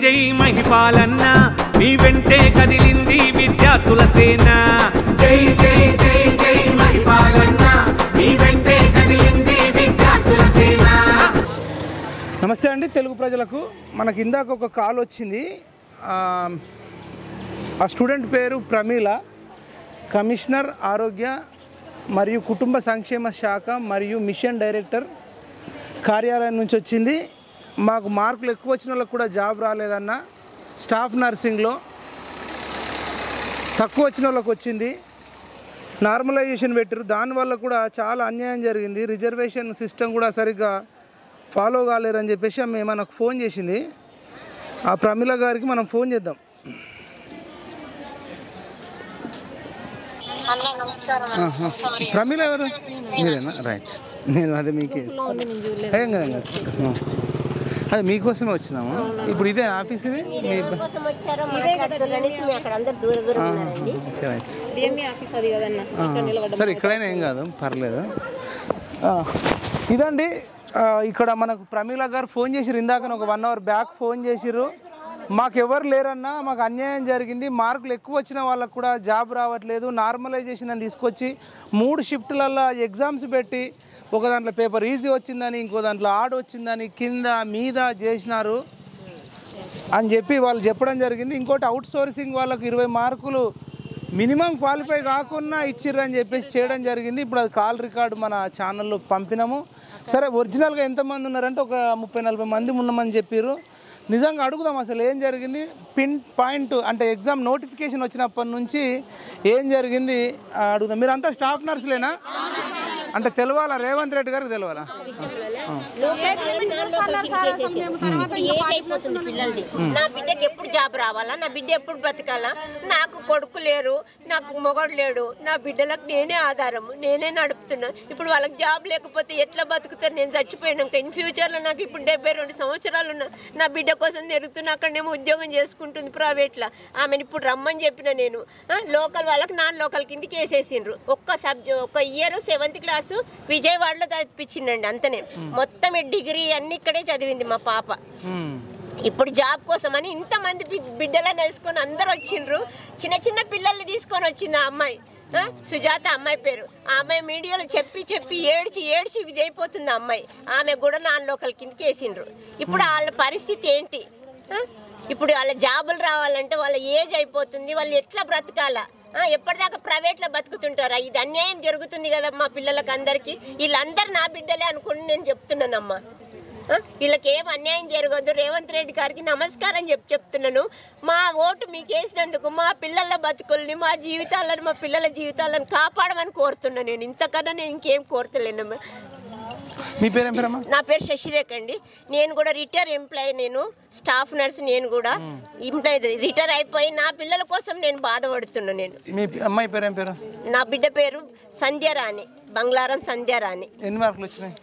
జై మహిపాలన్న మీ వెంటే కదిలింది విద్యార్థుల సేన జై జై జై జై మహిపాలన్న మీ వెంటే కదిలింది విద్యార్థుల సేన నమస్తే అండి తెలుగు ప్రజలకు మనకి ఇందాక ఒక కాల్ వచ్చింది ఆ స్టూడెంట్ పేరు ప్రమీల కమిషనర్ ఆరోగ్య మరియు కుటుంబ సంక్షేమ శాఖ మరియు మిషన్ డైరెక్టర్ కార్యాలయం నుంచి వచ్చింది మాకు మార్కులు ఎక్కువ వచ్చిన వాళ్ళకు కూడా జాబ్ రాలేదన్న స్టాఫ్ నర్సింగ్లో తక్కువ వచ్చిన వాళ్ళకి వచ్చింది నార్మలైజేషన్ పెట్టారు దానివల్ల కూడా చాలా అన్యాయం జరిగింది రిజర్వేషన్ సిస్టమ్ కూడా సరిగ్గా ఫాలో కాలేరని చెప్పేసి ఆమె మనకు ఫోన్ చేసింది ఆ ప్రమీల గారికి మనం ఫోన్ చేద్దాం ప్రమీల ఎవరు మీరేనా రైట్ నేను అదే మీకే ఏం కదా అదే మీకోసమే వచ్చినాము ఇప్పుడు ఇదే ఆఫీస్ ఇది సరే ఇక్కడైనా ఏం కాదు పర్లేదు ఇదండి ఇక్కడ మనకు ప్రమీల గారు ఫోన్ చేసిరు ఇందాక ఒక 1 అవర్ బ్యాక్ ఫోన్ చేసిర్రు మాకు ఎవరు లేరన్నా మాకు అన్యాయం జరిగింది మార్కులు ఎక్కువ వచ్చిన వాళ్ళకు కూడా జాబ్ రావట్లేదు నార్మలైజేషన్ అని తీసుకొచ్చి 3 షిఫ్ట్లలో ఎగ్జామ్స్ పెట్టి ఒక దాంట్లో పేపర్ ఈజీ వచ్చిందని ఇంకో దాంట్లో ఆడ్ వచ్చిందని కింద మీద చేసినారు అని చెప్పి వాళ్ళు చెప్పడం జరిగింది ఇంకోటి అవుట్ సోర్సింగ్ వాళ్ళకు 20 మార్కులు మినిమం క్వాలిఫై కాకుండా ఇచ్చిర్రు అని చెప్పేసి చేయడం జరిగింది ఇప్పుడు అది కాల్ రికార్డు మన ఛానల్లో పంపినాము సరే ఒరిజినల్గా ఎంతమంది ఉన్నారంటే ఒక 30-40 మంది ఉన్నామని చెప్పారు నిజంగా అడుగుదాం అసలు ఏం జరిగింది పిన్ పాయింట్ అంటే ఎగ్జామ్ నోటిఫికేషన్ వచ్చినప్పటి నుంచి ఏం జరిగింది అడుగుదాం మీరు అంతా స్టాఫ్ నర్సులేనా అంటే తెలవాలా రేవంత్ రెడ్డి గారికి తెలవాలా నా బిడ్డకి ఎప్పుడు జాబ్ రావాలా నా బిడ్డ ఎప్పుడు బతకాలా నాకు కొడుకు లేరు నాకు మొగడు లేడు నా బిడ్డలకు నేనే ఆధారం నేనే నడుపుతున్నా ఇప్పుడు వాళ్ళకి జాబ్ లేకపోతే ఎట్లా బతుకుతారు నేను చచ్చిపోయినాక ఇన్ ఫ్యూచర్లో నాకు ఇప్పుడు 72 సంవత్సరాలు ఉన్నా నా బిడ్డ కోసం తిరుగుతున్నా అక్కడనేమో ఉద్యోగం చేసుకుంటుంది ప్రైవేట్లో ఆమెను ఇప్పుడు రమ్మని చెప్పిన నేను లోకల్ వాళ్ళకి నాన్ లోకల్ కిందకి వేసేసిండ్రు ఒక్క ఇయర్ 7th క్లాస్ విజయవాడలో చదివించిండండి అంతనే మొత్తం డిగ్రీ అన్ని ఇక్కడే చదివింది మా పాప ఇప్పుడు జాబ్ కోసం అని ఇంతమంది బిడ్డలను వేసుకొని అందరు వచ్చిండ్రు చిన్న పిల్లల్ని తీసుకొని వచ్చింది ఆ అమ్మాయి సుజాత అమ్మాయి పేరు ఆ అమ్మాయి మీడియాలో చెప్పి ఏడ్చి ఇది అయిపోతుంది ఆ అమ్మాయి ఆమె కూడా నాన్ లోకల్ కిందకి వేసిండ్రు ఇప్పుడు వాళ్ళ పరిస్థితి ఏంటి ఇప్పుడు వాళ్ళ జాబులు రావాలంటే వాళ్ళ ఏజ్ అయిపోతుంది వాళ్ళు ఎట్లా బ్రతకాలా ఎప్పటిదాకా ప్రైవేట్లో బతుకుతుంటారా ఇది అన్యాయం జరుగుతుంది కదా మా పిల్లలకి అందరికీ వీళ్ళందరూ నా బిడ్డలే అనుకుని నేను చెప్తున్నానమ్మా వీళ్ళకి ఏం అన్యాయం జరగదు రేవంత్ రెడ్డి గారికి నమస్కారం చెప్తున్నాను మా ఓటు మీకు వేసినందుకు మా పిల్లల బతుకుల్ని మా జీవితాలను మా పిల్లల జీవితాలను కాపాడమని కోరుతున్నాను నేను ఇంతకన్నా నేను ఇంకేం కోరుతలేనమ్మా మీ పేరు ఏం పేరమ్మా నా పేరు శశిరేఖ అండి నేను కూడా రిటైర్ ఎంప్లాయీ నేను స్టాఫ్ నర్స్ నేను కూడా రిటైర్ అయిపోయి నా పిల్లల కోసం నేను బాధపడుతున్నాను నేను మీ అమ్మాయి పేరు ఏం పేరు నా బిడ్డ పేరు సంధ్యారాణి బంగ్లారం సంధ్యారాణి ఎన్ని మార్కులు వచ్చినాయి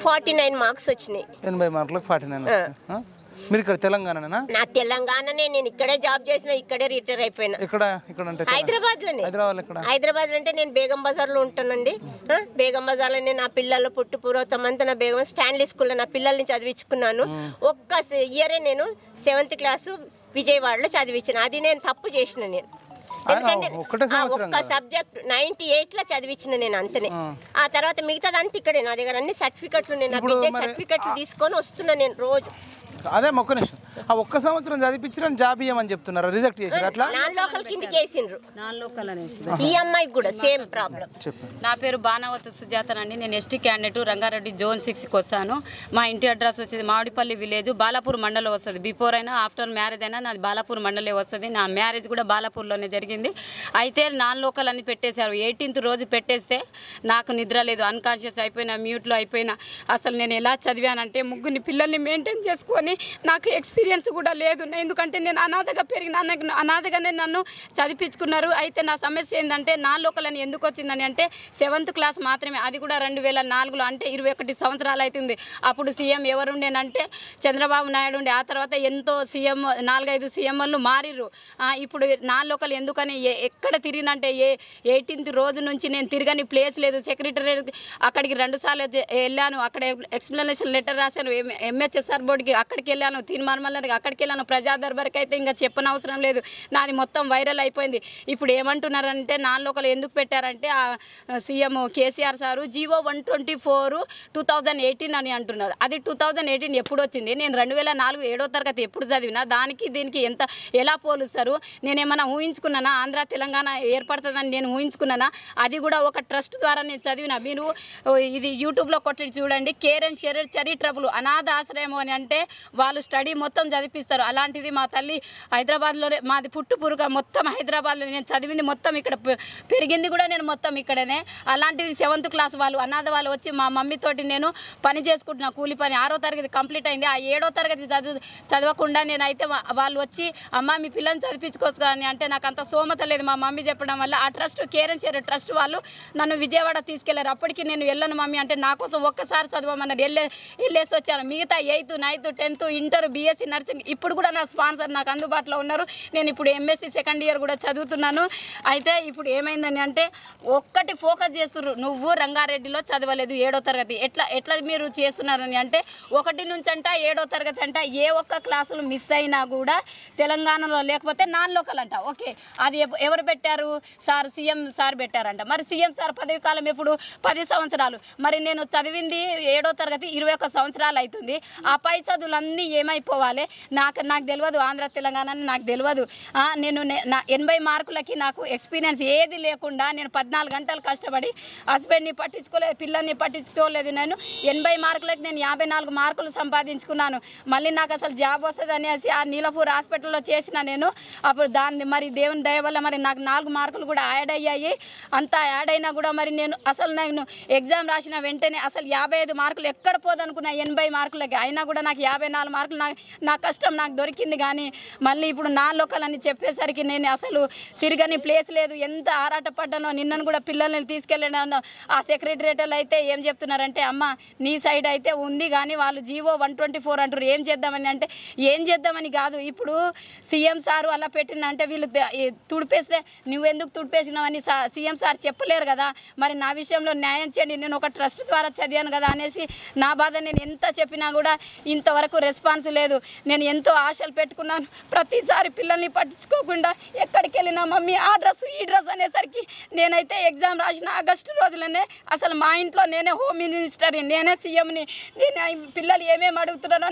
49 మార్క్స్ వచ్చినాయి 80 మార్కులకు 49 మీరు ఇక్కడ తెలంగాణనా నా తెలంగాణనే నేను ఇక్కడే జాబ్ చేసిన ఇక్కడే రిటైర్ అయిపోయినా ఇక్కడ అంటే హైదరాబాద్లోనే హైదరాబాద్ అంటే నేను బేగం బజార్లో ఉంటానండి బేగం బజార్లోనే నా పిల్లలు పుట్టు పూర్వతమంతా నా బేగం స్టాన్లీ స్కూల్లో నా పిల్లల్ని చదివించుకున్నాను ఒక్క ఇయరే నేను 7th క్లాసు విజయవాడలో చదివించాను అది నేను తప్పు చేసిన నేను ఎందుకంటే ఒక్క సబ్జెక్ట్ 98లో చదివించిన నేను అంతనే ఆ తర్వాత మిగతాదంతా ఇక్కడే నా దగ్గర అన్ని సర్టిఫికెట్లు నేను నా బిడ్డ సర్టిఫికెట్లు తీసుకొని వస్తున్నా నేను రోజు అదే ఒక్క నిమిషం ఆ ఒక్క సంవత్సరం చదివించడం జాబ్ ఇయ్యమని చెప్తున్నారు రిజెక్ట్ చేశారు అట్లా నాన్ లోకల్ కిందకి వేసిండ్రు నాన్ లోకల్ అనేసి ఈ అమ్మాయికి కూడా సేమ్ ప్రాబ్లం నా పేరు బాణావతి సుజాతనండి నేను ఎస్టీ క్యాండిడేట్ రంగారెడ్డి జోన్ 6కి వస్తాను మా ఇంటి అడ్రస్ వచ్చేది మామిడిపల్లి విలేజ్ బాలాపూర్ మండలం వస్తుంది బిఫోర్ అయినా ఆఫ్టర్ మ్యారేజ్ అయినా నాది బాలాపూర్ మండలే వస్తుంది నా మ్యారేజ్ కూడా బాలాపూర్లోనే జరిగింది అయితే నాన్ లోకల్ అని పెట్టేశారు 18th రోజు పెట్టేస్తే నాకు నిద్ర లేదు అన్కాన్షియస్ అయిపోయినా మ్యూట్లో అయిపోయినా అసలు నేను ఎలా చదివానంటే ముగ్గురిని పిల్లల్ని మెయింటైన్ చేసుకొని నాకు ఎక్స్పీరియన్స్ కూడా లేదు ఎందుకంటే నేను అనాథగా పెరిగిన అనాథగానే నన్ను చదివించుకున్నారు అయితే నా సమస్య ఏంటంటే నాన్ లోకల్ అని ఎందుకు వచ్చిందని అంటే 7th క్లాస్ మాత్రమే అది కూడా 2004లో అంటే 21 సంవత్సరాలు అవుతుంది అప్పుడు సీఎం ఎవరుండేనంటే చంద్రబాబు నాయుడు ఉండే ఆ తర్వాత ఎంతో సీఎం 4-5 సీఎంలు మారిర్రు ఇప్పుడు నాన్ లోకల్ ఎందుకని ఎక్కడ తిరిగినంటే 18th రోజు నుంచి నేను తిరగని ప్లేస్ లేదు సెక్రటరీ అక్కడికి 2 సార్లు వెళ్ళాను అక్కడ ఎక్స్ప్లెనేషన్ లెటర్ రాశాను ఎంహెచ్ఎస్ఆర్ బోర్డుకి అక్కడికి వెళ్ళాను తీర్మానం మళ్ళీ అక్కడికి వెళ్ళాను ప్రజా దర్బార్కి అయితే ఇంకా చెప్పనవసరం లేదు, నాది మొత్తం వైరల్ అయిపోయింది. ఇప్పుడు ఏమంటున్నారంటే నాన్ లోకల్ ఎందుకు పెట్టారంటే సీఎం కేసీఆర్ సారు జీవో 124/2018 అని అంటున్నారు. అది 2018 ఎప్పుడు వచ్చింది? నేను 2004 7వ తరగతి ఎప్పుడు చదివినా? దానికి దీనికి ఎలా పోలుస్తారు? నేనేమన్నా ఊహించుకున్నానా ఆంధ్ర తెలంగాణ ఏర్పడుతుందని నేను ఊహించుకున్నానా? అది కూడా ఒక ట్రస్ట్ ద్వారా నేను చదివిన. మీరు ఇది యూట్యూబ్లో కొట్టి చూడండి, కేర్ అండ్ చారిటబుల్ అనాథ ఆశ్రయం అని అంటే వాళ్ళు స్టడీ మొత్తం చదివిస్తారు. అలాంటిది మా తల్లి హైదరాబాద్లోనే, మాది పుట్టుపురుగా మొత్తం హైదరాబాద్లో, నేను చదివింది మొత్తం ఇక్కడ, పెరిగింది కూడా నేను మొత్తం ఇక్కడనే. అలాంటిది 7th క్లాస్ వాళ్ళు అనాథ వాళ్ళు వచ్చి మా మమ్మీతోటి నేను పని చేసుకుంటున్నా, కూలి పని. 6వ తరగతి కంప్లీట్ అయింది. ఆ 7వ తరగతి చదవకుండా నేనైతే వాళ్ళు వచ్చి అమ్మ మీ పిల్లల్ని చదివించుకోవచ్చు కానీ అంటే నాకు అంత స్తోమత లేదు. మా మమ్మీ చెప్పడం వల్ల ఆ trust care and share trust వాళ్ళు నన్ను విజయవాడ తీసుకెళ్లారు. అప్పటికి నేను వెళ్ళను మమ్మీ అంటే నా కోసం ఒక్కసారి చదవమన్నారు. వెళ్ళేసి వచ్చాను. మిగతా 8th 9th 10th inter BSc nursing ఇప్పుడు కూడా నా స్పాన్సర్ నాకు అందుబాటులో ఉన్నారు. నేను ఇప్పుడు ఎంఎస్సీ సెకండ్ ఇయర్ కూడా చదువుతున్నాను. అయితే ఇప్పుడు ఏమైందని అంటే ఒక్కటి ఫోకస్ చేస్తున్నారు, నువ్వు రంగారెడ్డిలో చదవలేదు 7వ తరగతి, ఎట్లా మీరు చేస్తున్నారని అంటే 1 నుంచి అంట 7వ తరగతి అంట ఏ ఒక్క క్లాసులు మిస్ అయినా కూడా తెలంగాణలో లేకపోతే నాన్ లోకల్ అంట. ఓకే, అది ఎవరు పెట్టారు? సీఎం సార్ పెట్టారంట. మరి సీఎం సార్ పదవి కాలం ఎప్పుడు? 10 సంవత్సరాలు. మరి నేను చదివింది 7వ తరగతి 21 సంవత్సరాలు అవుతుంది. ఆ పై చదువులన్నీ ఏమైపోవాలి? నాకు తెలియదు, ఆంధ్ర తెలంగాణ నాకు తెలియదు. నేను 80 మార్కులకి నాకు ఎక్స్పీరియన్స్ ఏది లేకుండా నేను 14 గంటలు కష్టపడి హస్బెండ్ని పట్టించుకోలేదు, పిల్లల్ని పట్టించుకోలేదు. నేను 80 మార్కులకి నేను 54 మార్కులు సంపాదించుకున్నాను. మళ్ళీ నాకు అసలు జాబ్ వస్తుంది అనేసి ఆ నీలపూర్ హాస్పిటల్లో చేసిన నేను. అప్పుడు దాన్ని మరి దేవుని దయ వల్ల మరి నాకు 4 మార్కులు కూడా యాడ్ అయ్యాయి. అంతా యాడ్ అయినా కూడా మరి నేను ఎగ్జామ్ రాసిన వెంటనే అసలు 55 మార్కులు ఎక్కడ పోదనుకున్నా 80 మార్కులకి. అయినా కూడా నాకు 54 మార్కులు నా కష్టం నాకు దొరికింది. కానీ మళ్ళీ ఇప్పుడు నాన్ లోకల్ అని చెప్పేసరికి నేను అసలు తిరగని ప్లేస్ లేదు. ఎంత ఆరాటపడ్డానో. నిన్నను కూడా పిల్లల్ని తీసుకెళ్ళాను. ఆ సెక్రటరేట్లో అయితే ఏం చెప్తున్నారంటే అమ్మ నీ సైడ్ అయితే ఉంది కానీ వాళ్ళు జీవో 124 అంటారు, ఏం చేద్దామని అంటే ఏం చేద్దామని కాదు. ఇప్పుడు సీఎం సారు అలా పెట్టినంటే వీళ్ళు తుడిపేస్తే నువ్వెందుకు తుడిపేసినావని సీఎం సార్ చెప్పలేరు కదా. మరి నా విషయంలో న్యాయం చేయండి, నేను ఒక ట్రస్ట్ ద్వారా చదివాను కదా అనేసి నా బాధ నేను ఎంత చెప్పినా కూడా ఇంతవరకు రెస్పాన్స్ లేదు. నేను ఎంతో ఆశలు పెట్టుకున్నాను. ప్రతిసారి పిల్లల్ని పట్టించుకోకుండా ఎక్కడికి వెళ్ళినా మమ్మీ ఆ డ్రెస్ ఈ డ్రెస్ అనేసరికి నేనైతే ఎగ్జామ్ రాసిన ఆగస్టు రోజులనే అసలు మా ఇంట్లో నేనే హోమ్ మినిస్టర్ని, నేనే సీఎంని, నేను పిల్లలు ఏమేమి అడుగుతున్నానో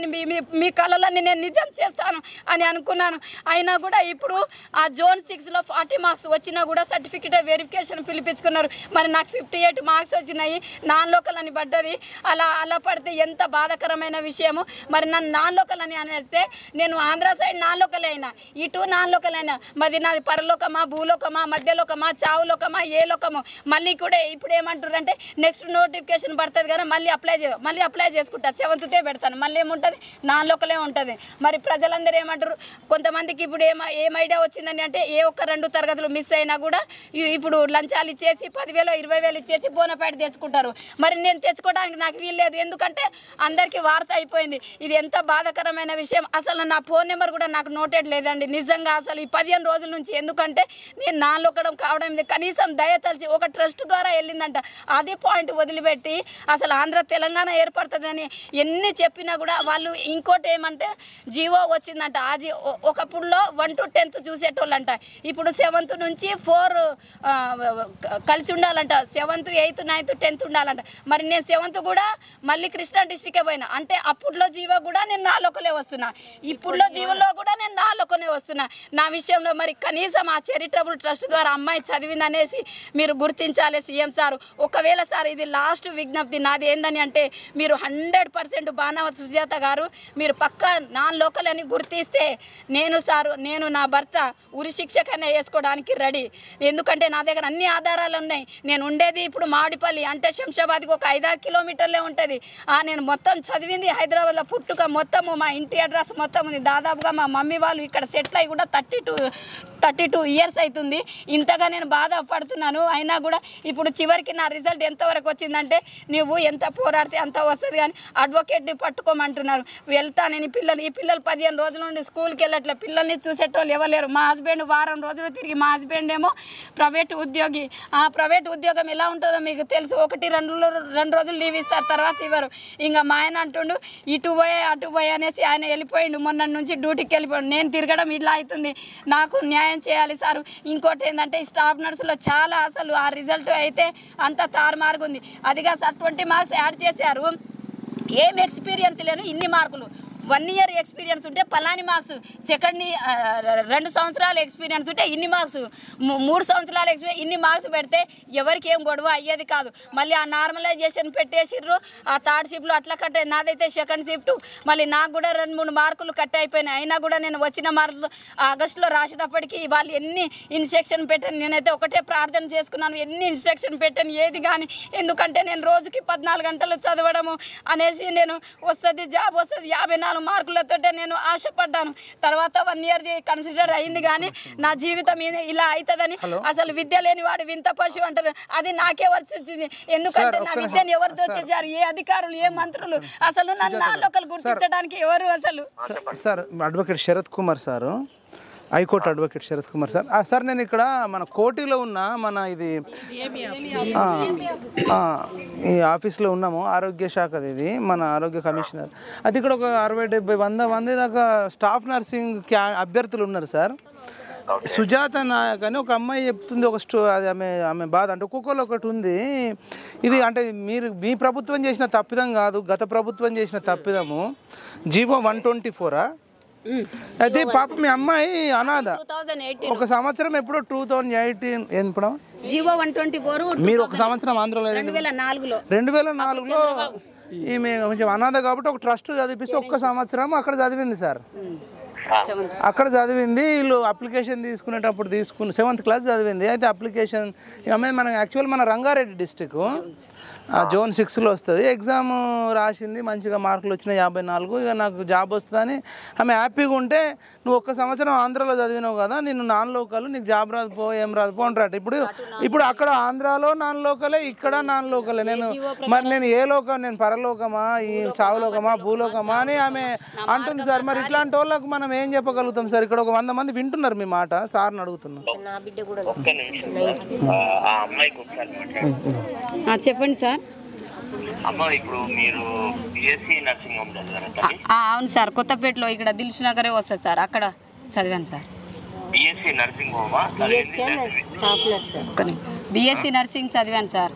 మీ కళలన్నీ నేను నిజం చేస్తాను అని అనుకున్నాను. అయినా కూడా ఇప్పుడు ఆ జోన్ 6లో 40 మార్క్స్ వచ్చినా కూడా సర్టిఫికేట్ వెరిఫికేషన్ పిలిపించుకున్నారు. మరి నాకు 58 మార్క్స్ వచ్చినాయి, నాన్ లోకల్ అని పడ్డది. అలా పడితే ఎంత బాధాకరమైన విషయము. మరి నన్ను నాన్ లోకల్ అని అంటే నేను ఆంధ్ర సైడ్ నాన్ లోకల్ అయినా, ఇటు నాన్ లోకల్ అయినా, మరి నాది పరలోకమా భూలోకమా మధ్యలోకమా చావు లోకమా ఏ లోకము. మళ్ళీ కూడా ఇప్పుడు ఏమంటారు అంటే నెక్స్ట్ నోటిఫికేషన్ పడుతుంది కదా మళ్ళీ అప్లై చేసుకుంటా, 7th పెడతాను, మళ్ళీ ఏముంటుంది నాన్ లోకలే ఉంటుంది. మరి ప్రజలందరూ ఏమంటారు? కొంతమందికి ఇప్పుడు ఏం ఐడియా వచ్చిందని అంటే ఏ ఒక్క 2 తరగతులు మిస్ అయినా కూడా ఇప్పుడు లంచాలు ఇచ్చేసి 10,000 20,000 ఇచ్చేసి బోనఫైడ్ తెచ్చుకుంటారు. మరి నేను తెచ్చుకోవడానికి నాకు వీల్లేదు, ఎందుకంటే అందరికీ వార్త అయిపోయింది. ఇది ఎంత బాధాకరమైన విషయం. అసలు నా ఫోన్ నెంబర్ కూడా నాకు నోటెడ్ లేదండి నిజంగా అసలు ఈ 15 రోజుల నుంచి. ఎందుకంటే నేను నాన్ లోకడం కావడం కనీసం దయతలిచి ఒక ట్రస్ట్ ద్వారా వెళ్ళిందంట, అదే పాయింట్ వదిలిపెట్టి అసలు ఆంధ్ర తెలంగాణ ఏర్పడుతుందని ఎన్ని చెప్పినా కూడా వాళ్ళు ఇంకోటి ఏమంటే జీవో వచ్చిందంట. ఆ ఒకప్పుడులో 1 to 10th చూసేటోళ్ళంట, ఇప్పుడు 7th నుంచి 4 కలిసి ఉండాలంట, 7th 8th 9th 10th ఉండాలంట. మరి నేను 7th కూడా మళ్ళీ కృష్ణా డిస్ట్రిక్టే పోయినా అంటే అప్పుడులో జీవో కూడా నేను నాలుగులే వస్తున్నా, ఇప్పుడులో జీవోలో కూడా నేను నాలుగునే వస్తున్నా. నా విషయంలో మరి కనీసం ఆ చారిటబుల్ ట్రస్ట్ ద్వారా అమ్మాయి చదివిందనేసి మీరు గుర్తించాలి సీఎం సార్. ఒకవేళ సార్ ఇది లాస్ట్ విజ్ఞప్తి నాది ఏందని అంటే మీరు 100% బాణావతి సుజాత గారు మీరు పక్కా నాన్ లోకల్ అని గుర్తిస్తే నేను నా భర్త ఉరి శిక్ష కన్నా వేసుకోవడానికి రెడీ. ఎందుకంటే నా దగ్గర అన్ని ఆధారాలు ఉన్నాయి. నేను ఉండేది ఇప్పుడు మామిడిపల్లి అంటే శంషాబాద్కి ఒక 5-6 కిలోమీటర్లే ఉంటుంది. నేను మొత్తం చదివింది హైదరాబాద్లో, పుట్టుక మొత్తము మా ఇంటి అడ్రస్ మొత్తం ఉంది. దాదాపుగా మా మమ్మీ వాళ్ళు ఇక్కడ సెటిల్ అయ్యి కూడా 32 ఇయర్స్ అవుతుంది. ఇంతగా నేను బాధపడుతున్నాను. అయినా కూడా ఇప్పుడు చివరికి నా రిజల్ట్ ఎంతవరకు వచ్చిందంటే నువ్వు ఎంత పోరాడితే అంత వస్తుంది కానీ అడ్వకేట్ని పట్టుకోమంటున్నారు. వెళ్తా నేను ఈ పిల్లలు 15 రోజుల నుండి స్కూల్కి వెళ్ళట్లే. పిల్లల్ని చూసేటోళ్ళు ఎవరు. మా హస్బెండ్ వారం రోజులు తిరిగి, మా హస్బెండ్ ఏమో ప్రైవేట్ ఉద్యోగి. ఆ ప్రైవేట్ ఉద్యోగం ఎలా ఉంటుందో మీకు తెలుసు. 1-2 రోజులు లీవ్ ఇస్తారు, తర్వాత ఇవ్వరు. ఇంకా మా ఆయన అంటుండు ఇటు పోయే అటు పోయే అనేసి ఆయన వెళ్ళిపోయిండు. మొన్న నుంచి డ్యూటీకి వెళ్ళిపోయాడు. నేను తిరగడం ఇలా అవుతుంది, నాకు న్యాయం చేయాలి సార్. ఇంకోటి ఏంటంటే స్టాఫ్ నర్సులో చాలా అసలు ఆ రిజల్ట్ అయితే అంత తారుమారుగా ఉంది. అదిగా సార్ 20 మార్క్స్ యాడ్ చేశారు. ఏం ఎక్స్పీరియన్స్ లేను, ఇన్ని మార్కులు. 1 ఇయర్ ఎక్స్పీరియన్స్ ఉంటే పలాని మార్క్స్, 2 సంవత్సరాల ఎక్స్పీరియన్స్ ఉంటే ఇన్ని మార్క్స్, 3 సంవత్సరాల ఎక్స్పీరియన్స్ ఇన్ని మార్క్స్ పెడితే ఎవరికి ఏం గొడవ అయ్యేది కాదు. మళ్ళీ ఆ నార్మలైజేషన్ పెట్టేసిర్రు. ఆ 3rd షిఫ్ట్లో అట్లా కట్ అయ్యి, నాదైతే 2nd షిఫ్ట్. మళ్ళీ నాకు కూడా 2-3 మార్కులు కట్ అయిపోయినాయి. అయినా కూడా నేను వచ్చిన మార్కులు ఆగస్టులో రాసినప్పటికీ వాళ్ళు ఎన్ని ఇన్స్ట్రక్షన్ పెట్టాను. నేనైతే ఒకటే ప్రార్థన చేసుకున్నాను, ఎన్ని ఇన్స్ట్రక్షన్ పెట్టాను ఏది కానీ. ఎందుకంటే నేను రోజుకి 14 గంటలు చదవడము అనేసి నేను వస్తుంది జాబ్ వస్తుంది 54 మార్కులతో నేను ఆశపడ్డాను. తర్వాత 1 ఇయర్ కన్సిడర్ అయింది కానీ నా జీవితం ఇలా అవుతుందని అసలు విద్య లేని వాడు వింత పశువు అంటారు. అది నాకే వచ్చింది. ఎందుకంటే నా విద్యను ఎవరు దోచేశారు? ఏ అధికారులు, ఏ మంత్రులు? అసలు నన్ను నాలోకలు గుర్తించడానికి ఎవరు అసలు? Sir advocate Sharath Kumar sir, high court advocate Sharath Kumar sir. Sir నేను ఇక్కడ మన కోటిలో ఉన్న మన ఇది ఈ ఆఫీస్లో ఉన్నాము, ఆరోగ్య శాఖది. ఇది మన ఆరోగ్య కమిషనర్. అది ఇక్కడ ఒక 60-70 మంది దాకా స్టాఫ్ నర్సింగ్ అభ్యర్థులు ఉన్నారు సార్. సుజాత నాయక్ అని ఒక అమ్మాయి చెప్తుంది ఒక అది ఆమె బాధ. అంటే ఒక్కొక్కరు ఒకటి ఉంది. ఇది అంటే మీ ప్రభుత్వం చేసిన తప్పిదం కాదు, గత ప్రభుత్వం చేసిన తప్పిదము. జీవో 124 అయితే పాప మీ అమ్మాయి అనాథ. ఒక సంవత్సరం ఎప్పుడో 2018 ఎప్పుడు జీవో 124 మీరు ఒక సంవత్సరం ఆంధ్రలో 2004లో ఈమె కొంచెం అనాథ కాబట్టి ఒక ట్రస్ట్ చదివిస్తే ఒక్క సంవత్సరం అక్కడ చదివింది సార్. అక్కడ చదివింది. వీళ్ళు అప్లికేషన్ తీసుకునేటప్పుడు 7th క్లాస్ చదివింది. అయితే అప్లికేషన్ ఆమె మన యాక్చువల్ మన రంగారెడ్డి డిస్టిక్ జోన్ 6లో వస్తుంది. ఎగ్జామ్ రాసింది, మంచిగా మార్కులు వచ్చినాయి 54. ఇక నాకు జాబ్ వస్తుందని ఆమె హ్యాపీగా ఉంటే, నువ్వు ఒక్క సంవత్సరం ఆంధ్రాలో చదివినావు కదా, నిన్ను నాన్ లోకల్, నీకు జాబ్ రాదుపో ఏం రాదుపో అంటారట. ఇప్పుడు అక్కడ ఆంధ్రాలో నాన్ లోకలే, ఇక్కడ నాన్ లోకలే. నేను ఏ లోకం? నేను పరలోకమా, ఈ చావులోకమా, భూలోకమా అని ఆమె అంటుంది సార్. మరి ఇట్లాంటి వాళ్ళకు మనం ఏం చెప్పగలుగుతాం సార్? ఇక్కడ ఒక 100 మంది వింటున్నారు మీ మాట, సార్ని అడుగుతున్నా. చెప్పండి సార్. అవును సార్, కొత్తపేటలో ఇక్కడ దిల్ష్ నగరే వస్తుంది సార్, అక్కడ చదివాను సార్. బిఎస్సి నర్సింగ్ చదివాను సార్.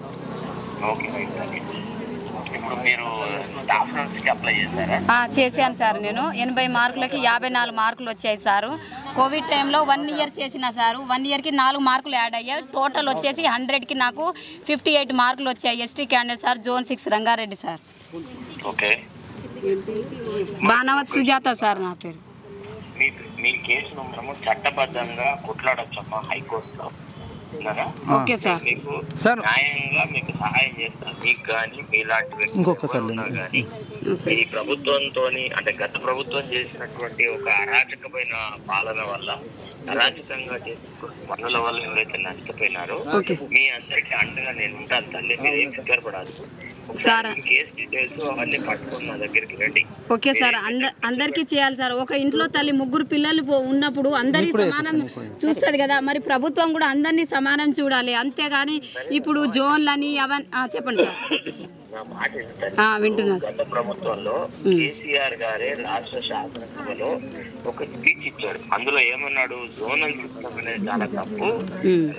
చేశాను సార్. నేను 80 మార్కులకి 54 మార్కులు వచ్చాయి సారు. కోవిడ్ టైంలో 1 ఇయర్ చేసిన సారు. 1 ఇయర్కి 4 మార్కులు యాడ్ అయ్యాయి. టోటల్ వచ్చేసి 100కి నాకు 58 మార్కులు వచ్చాయి. ST candidate sir, zone 6 Rangareddy sir. Banavath Sujatha sir నా పేరు. మీ కేసును మనము చట్టబద్ధంగా కొట్లాడొచ్చమ్మా హైకోర్టులో. Okay sir. మీకు న్యాయంగా మీకు సహాయం చేస్తారు. మీకు కానీ మీలాంటి వ్యక్తులు కానీ ఈ ప్రభుత్వంతో, అంటే గత ప్రభుత్వం చేసినటువంటి ఒక అరాచకమైన పాలన వల్ల, అరాచకంగా చేసుకున్న పనుల వల్ల ఎవరైతే నష్టపోయినారో మీ అందరికీ అండగా నేను ఉంటాను తల్లి. మీరు ఏం ఫికర్పడాలి సార్. కేసు డీటెయిల్స్ అవన్నీ పట్టుకుని నా దగ్గరికి రండి. Okay sir. అందరికీ చేయాలి సార్. ఒక ఇంట్లో తల్లి 3 పిల్లలు ఉన్నప్పుడు అందరి సమానం చూస్తుంది కదా. మరి ప్రభుత్వం కూడా అందరినీ సమానం చూడాలి. అంతేగాని ఇప్పుడు జోన్లని అవన్నీ. చెప్పండి సార్. వింటున్నా. గత ప్రభుత్వంలో కేసీఆర్ గారే రాష్ట్ర శాసనసభలో ఒక స్పీచ్ ఇచ్చాడు. అందులో ఏమన్నాడు? జోనల్ సిస్టమ్ అనేది చాలా తప్పు.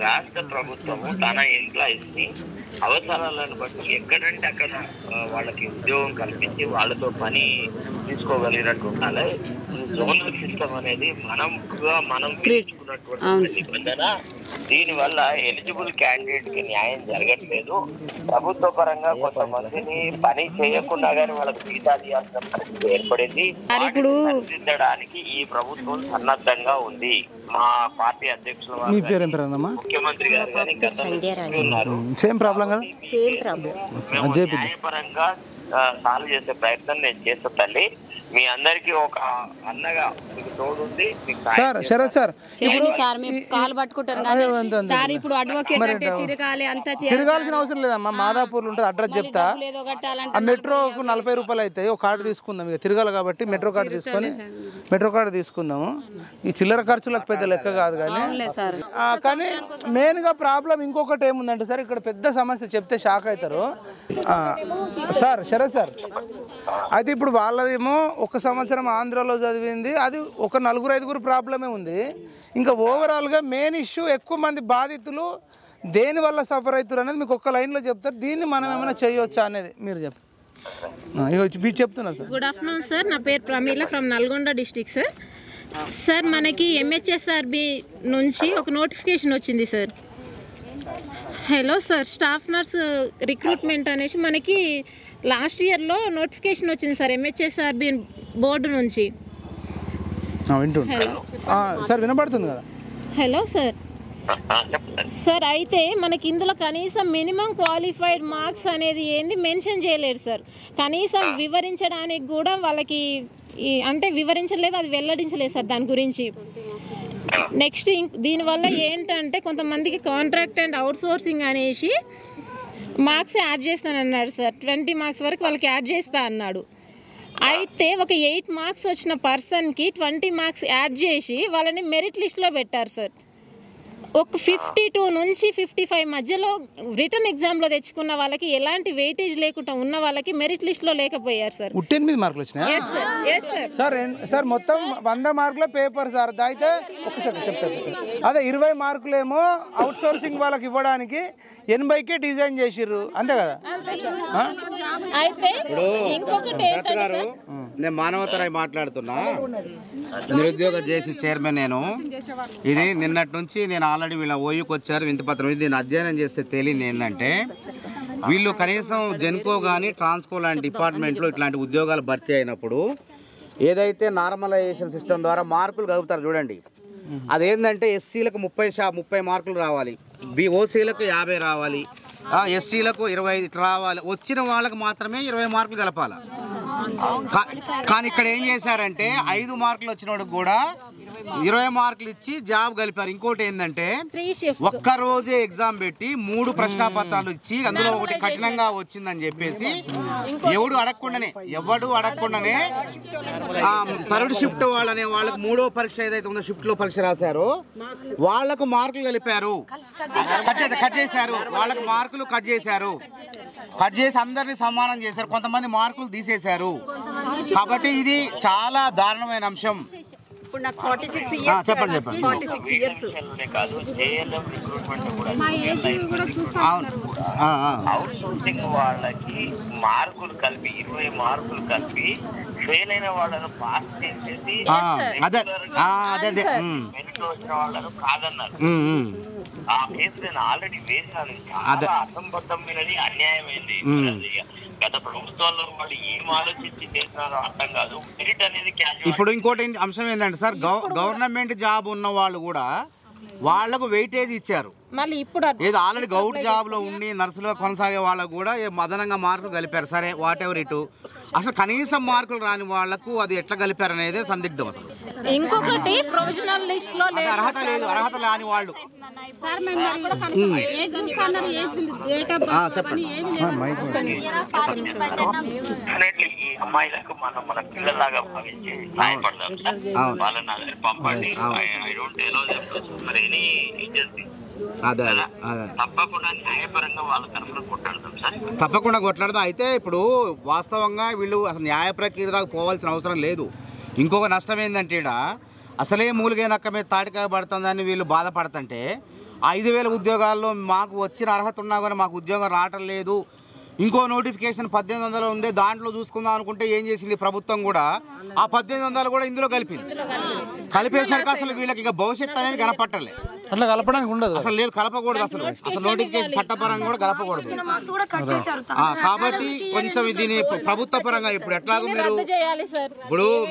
రాష్ట్ర ప్రభుత్వము తన ఎంప్లాయీస్ ని అవసరాలను బట్టి ఎక్కడంటే అక్కడ వాళ్ళకి ఉద్యోగం కల్పించి వాళ్ళతో పని తీసుకోగలిగినట్టు ఉండాలి. జోనల్ సిస్టమ్ అనేది మనం తీసుకున్నటువంటి నిబంధన. దీనివల్ల ఎలిజిబుల్ క్యాండిడేట్ కి న్యాయం జరగట్లేదు. ప్రభుత్వ పరంగా కొంతమందిని పని చేయకుండా గానీ వాళ్ళకి జీతాలు ఇవ్వాల్సిన పరిస్థితి ఏర్పడింది. సరిదిద్దడానికి ఈ ప్రభుత్వం సన్నద్ధంగా ఉంది. మా పార్టీ అధ్యక్షులు, ముఖ్యమంత్రి గారు కానీ ఉన్నారు. న్యాయపరంగా సాల్వ్ చేసే ప్రయత్నం నేను చేస్తా తల్లి. మీ అందరికి ఒక అన్నగా మీకు తోడుంది. సార్ శరత్ సార్ చేయండి సార్, మేము కాలు పట్టుకుంటాను కానీ సార్ ఇప్పుడు అడ్వకేట్ అంటే తిరగాలి అంతా తిరగాల్సిన అవసరం లేదమ్మా. మాదాపూర్లో ఉంటుంది, అడ్రస్ చెప్తా. ఏదో కట్టాలంటే మెట్రోకు 40 రూపాయలు అవుతాయి. ఒక కార్డు తీసుకుందాం, ఇక తిరగాలి కాబట్టి మెట్రో కార్డు తీసుకుందాము. ఈ చిల్లర ఖర్చులకు పెద్ద లెక్క కాదు కానీ కానీ మెయిన్గా ప్రాబ్లం ఇంకొకటి ఏముందంటే సార్, ఇక్కడ పెద్ద సమస్య చెప్తే షాక్ అవుతారు సార్. శరత్ సార్ అయితే ఇప్పుడు వాళ్ళదేమో 1 సంవత్సరం ఆంధ్రాలో చదివింది, అది ఒక 4-5 ప్రాబ్లమే ఉంది. ఇంకా ఓవరాల్గా మెయిన్ ఇష్యూ ఎక్కువ మంది బాధితులు దేని వల్ల సఫర్ అవుతారు అనేది మీకు ఒక్క లైన్లో చెప్తారు. దీన్ని మనం ఏమైనా చేయొచ్చా అనేది మీరు మీరు చెప్తున్నారు సార్. గుడ్ ఆఫ్టర్నూన్ సార్, నా పేరు Pramila from Nalgonda district sir. Sir మనకి MHSRB నుంచి ఒక నోటిఫికేషన్ వచ్చింది sir. Hello sir, staff nurse recruitment అనేసి మనకి లాస్ట్ ఇయర్లో నోటిఫికేషన్ వచ్చింది సార్ MHSRB బోర్డు నుంచి. హలో సార్ వినపడుతుంది కదా? Hello sir. సార్ అయితే మనకి ఇందులో కనీసం మినిమం క్వాలిఫైడ్ మార్క్స్ అనేది ఏంది మెన్షన్ చేయలేడు సార్. కనీసం వివరించడానికి కూడా వాళ్ళకి అంటే వివరించలేదు, అది వెల్లడించలేదు సార్ దాని గురించి. నెక్స్ట్ దీనివల్ల ఏంటంటే కొంతమందికి కాంట్రాక్ట్ అండ్ అవుట్ సోర్సింగ్ అనేసి మార్క్స్ యాడ్ చేస్తానన్నాడు సార్. 20 మార్క్స్ వరకు వాళ్ళకి యాడ్ చేస్తా అన్నాడు. అయితే ఒక 8 మార్క్స్ వచ్చిన పర్సన్కి 20 మార్క్స్ యాడ్ చేసి వాళ్ళని మెరిట్ లిస్ట్లో పెట్టారు సార్. ఒక 52 నుంచి 55 మధ్యలో రిటర్న్ ఎగ్జామ్లో తెచ్చుకున్న వాళ్ళకి ఎలాంటి వెయిటేజ్ లేకుండా ఉన్న వాళ్ళకి మెరిట్ లిస్ట్లో లేకపోయారు సార్. 8 మార్కులు వచ్చినాయి సార్. మొత్తం 100 మార్కుల పేపర్ సార్. అయితే ఒకసారి చెప్తారు. అదే 20 మార్కులేమో అవుట్ సోర్సింగ్ వాళ్ళకి ఇవ్వడానికి 80కే డిజైన్ చేసిర్రు, అంతే కదా? అయితే ఇంకొకటి ఏంటంటే నేను మానవతరాయ్ మాట్లాడుతున్నా, నిరుద్యోగ జేసీ చైర్మన్ నేను. ఇది నిన్నటి నుంచి నేను ఆల్రెడీ వీళ్ళ ఓయూకి వచ్చారు వింతపత్రం. ఇది నేను అధ్యయనం చేస్తే తేలింది ఏంటంటే వీళ్ళు కనీసం జెన్కో కానీ ట్రాన్స్కో లాంటి డిపార్ట్మెంట్లో ఇట్లాంటి ఉద్యోగాలు భర్తీ అయినప్పుడు ఏదైతే నార్మలైజేషన్ సిస్టమ్ ద్వారా మార్కులు కలుపుతారు చూడండి, అదేంటంటే ఎస్సీలకు 30 మార్కులు రావాలి, ఓసీలకు 50 రావాలి, ఎస్టీలకు 25 రావాలి. వచ్చిన వాళ్ళకి మాత్రమే 20 మార్కులు కలపాలి. కానీ ఇక్కడ ఏం చేశారంటే 5 మార్కులు వచ్చిన వాడికి కూడా 20 మార్కులు ఇచ్చి జాబ్ కలిపారు. ఇంకోటి ఏంటంటే ఒక్కరోజే ఎగ్జామ్ పెట్టి 3 ప్రశ్నాపత్రాలు ఇచ్చి అందులో ఒకటి కఠినంగా వచ్చిందని చెప్పేసి ఎవడు అడగకుండానే థర్డ్ షిఫ్ట్ వాళ్ళనే వాళ్ళకి 3వ పరీక్ష ఏదైతే ఉందో షిఫ్ట్లో పరీక్ష రాశారో వాళ్లకు మార్కులు కలిపారు, కట్ చేశారు. వాళ్ళకి మార్కులు కట్ చేసి అందరినీ సమానం చేశారు. కొంతమంది మార్కులు తీసేశారు. కాబట్టి ఇది చాలా దారుణమైన అంశం. చెప్పండి. వాళ్ళకి మార్కులు కలిపి 20 మార్కులు కలిపి ఫెయిల్ అయిన వాళ్ళను పాస్ చేసేసి మెరిట్ వచ్చిన వాళ్ళను కాదన్నారు. ఆ కేసు నేను ఆల్రెడీ వేశాను. చాలా అసంబద్ధమైనది, అన్యాయమైంది. గత ప్రభుత్వాల్లో వాళ్ళు ఏం ఆలోచించి చేసినారో అర్థం కాదు. మెరిట్ అనేది ఇప్పుడు ఇంకోటి అంశం ఏంటంటే సార్, గవర్నమెంట్ జాబ్ ఉన్న వాళ్ళు కూడా వాళ్లకు వెయిటేజ్ ఇచ్చారు. మళ్ళీ ఇప్పుడు ఏదో ఆల్రెడీ గవర్నమెంట్ జాబ్ లో ఉండి నర్సులుగా కొనసాగే వాళ్ళకు కూడా అదనంగా మార్కులు కలిపారు. సరే, వాట్ ఎవర్ ఇటు, అసలు కనీసం మార్కులు రాని వాళ్లకు అది ఎట్లా కలిపారు అనేది సందిగ్ధం. అసలు ఇంకొకటి ప్రొవిజనల్ లిస్ట్ లో అర్హత లేదు, అర్హత లేని వాళ్ళు. చెప్పండి. ఈ అమ్మాయిలకు మనం మన పిల్లలాగా భావించి సాయపడదాం సార్. వాళ్ళని పంపండి. ఐ డోంట్ ఎలో మరి ఎనీ ఏజెన్సీ తప్పకుండా న్యాయపరంగా వాళ్ళ తరఫున కొట్లాడదాం సార్. తప్పకుండా కొట్లాడదాం. అయితే ఇప్పుడు వాస్తవంగా వీళ్ళు అసలు న్యాయ ప్రక్రియ దాకా పోవాల్సిన అవసరం లేదు. ఇంకొక నష్టం ఏంటంటే అసలే మూలిగే నక్క మీద తాటికాయ పడుతుందని వీళ్ళు బాధపడుతుంటే 5,000 ఉద్యోగాల్లో మాకు వచ్చిన అర్హత ఉన్నా కానీ మాకు ఉద్యోగం రావటం లేదు, ఇంకో నోటిఫికేషన్ 1800 ఉంది దాంట్లో చూసుకుందాం అనుకుంటే ఏం చేసింది ప్రభుత్వం కూడా ఆ 1800 కూడా ఇందులో కలిపేసరికి అసలు వీళ్ళకి ఇక భవిష్యత్తు అనేది కనపట్టలే. అట్లా కలపడానికి ఉండదు, అసలు లేదు, కలపకూడదు. అసలు నోటిఫికేషన్ చట్టపరంగా కూడా కలపకూడదు. కాబట్టి కొంచెం దీని ప్రభుత్వ పరంగా ఇప్పుడు ఎట్లాగో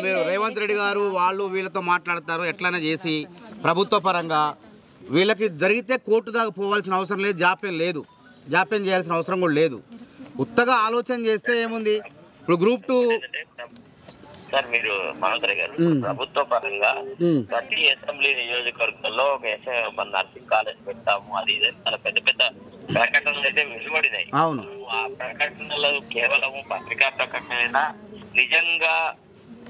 మీరు రేవంత్ రెడ్డి గారు వాళ్ళు వీళ్ళతో మాట్లాడతారు, ఎట్లైనా చేసి ప్రభుత్వ పరంగా వీళ్ళకి జరిగితే కోర్టు దాకా పోవాల్సిన అవసరం లేదు, జాప్యం చేయాల్సిన అవసరం కూడా లేదు. ఉత్తగా ఆలోచన చేస్తే ఏముంది. ఇప్పుడు గ్రూప్ 2 సార్ మీరు మహోదయ్ గారు ప్రభుత్వ పరంగా ప్రతి అసెంబ్లీ నియోజకవర్గంలో ఒక నర్సింగ్ కాలేజ్ పెట్టాము, అది ఇదే చాలా పెద్ద పెద్ద ప్రకటనలు అయితే వెలువడినాయి. ఆ ప్రకటనలు కేవలం పత్రికా ప్రకటన నిజంగా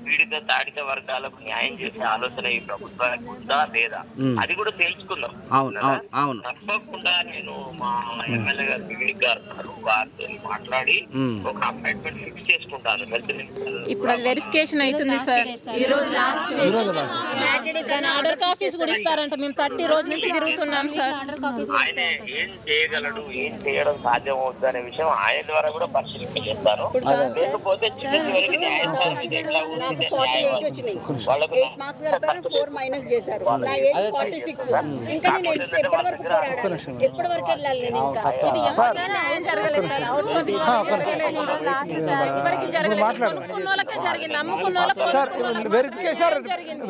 పీడిత తాడిత వర్గాలకు న్యాయం చేసే ఆలోచన ఈ ప్రభుత్వానికి ఉందా లేదా అది కూడా తెలుసుకుందాం. తప్పకుండా నేను మా ఎమ్మెల్యే గారు వివేక్ గారు వారితో మాట్లాడి ఒక అపాయింట్మెంట్ ఫిక్స్ చేసుకుంటాను. ఇప్పుడు అది వెరిఫికేషన్ అవుతుంది సార్. ఈ రోజు లాస్ట్ దాని ఆర్డర్ కాపీస్ కూడా ఇస్తారంట. మేము 30 రోజుల నుంచి తిరుగుతున్నాం సార్. ఆయన ఏం చేయగలడు, ఏం చేయడం సాధ్యం అవుతుంది అనే విషయం ఆయన ద్వారా కూడా పరిశీలింపజేస్తారు. లేకపోతే చిన్న చివరికి న్యాయస్థానం మీద ఎట్లా